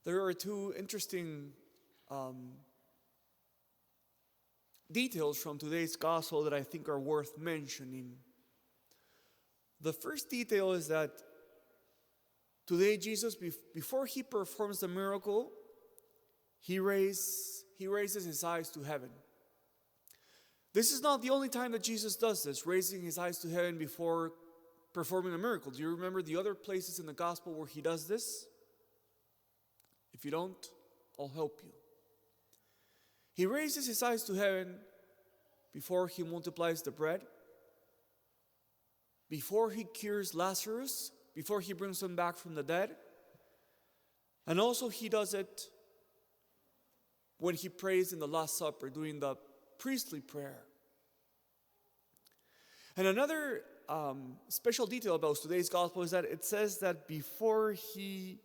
There are two interesting details from today's gospel that I think are worth mentioning. The first detail is that today Jesus, before he performs the miracle, he raises his eyes to heaven. This is not the only time that Jesus does this, raising his eyes to heaven before performing a miracle. Do you remember the other places in the gospel where he does this? If you don't, I'll help you. He raises his eyes to heaven before he multiplies the bread, before he cures Lazarus, before he brings him back from the dead, and also he does it when he prays in the Last Supper, doing the priestly prayer. And another special detail about today's gospel is that it says that before he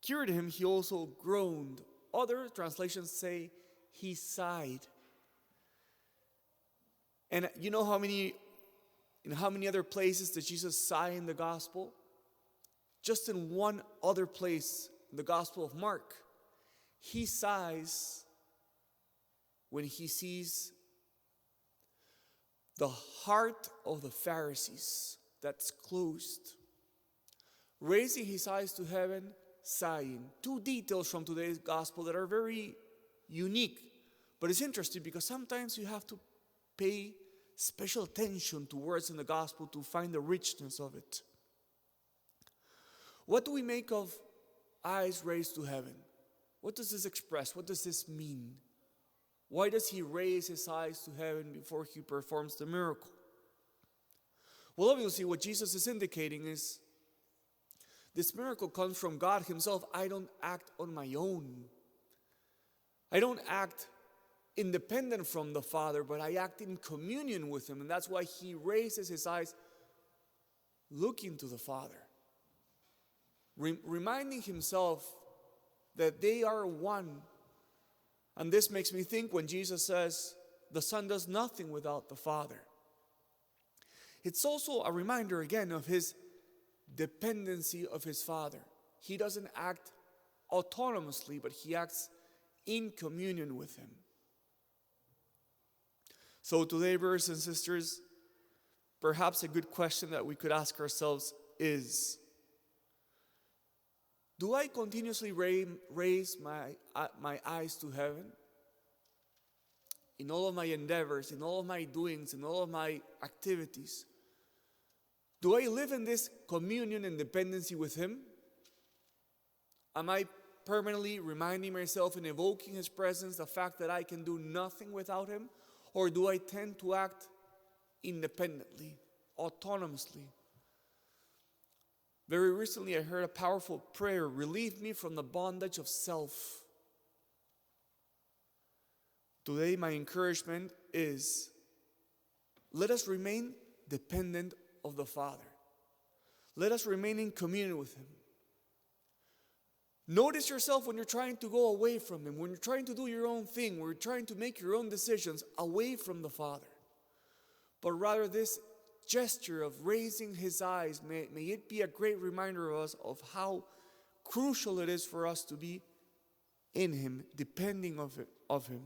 cured him, he also groaned. Other translations say he sighed. And you know in how many other places did Jesus sigh in the gospel? Just in one other place, in the Gospel of Mark. He sighs when he sees the heart of the Pharisees that's closed. Raising his eyes to heaven, sighing. Two details from today's gospel that are very unique. But it's interesting because sometimes you have to pay special attention to words in the gospel to find the richness of it. What do we make of eyes raised to heaven? What does this express? What does this mean? Why does he raise his eyes to heaven before he performs the miracle? Well, obviously what Jesus is indicating is this miracle comes from God himself. I don't act on my own. I don't act independent from the Father, but I act in communion with him. And that's why he raises his eyes looking to the Father, reminding himself that they are one. And this makes me think when Jesus says, the Son does nothing without the Father. It's also a reminder again of his dependency of his Father. He doesn't act autonomously, but he acts in communion with him. So today, brothers and sisters, perhaps a good question that we could ask ourselves is, do I continuously raise my eyes to heaven? In all of my endeavors, in all of my doings, in all of my activities, do I live in this communion and dependency with him? Am I permanently reminding myself and evoking his presence, the fact that I can do nothing without him? Or do I tend to act independently, autonomously? Very recently I heard a powerful prayer, relieve me from the bondage of self. Today my encouragement is, let us remain dependent of the Father. Let us remain in communion with him. Notice yourself when you're trying to go away from him, when you're trying to do your own thing, when you're trying to make your own decisions away from the Father. But rather this gesture of raising his eyes, may it be a great reminder of us of how crucial it is for us to be in him, depending of him.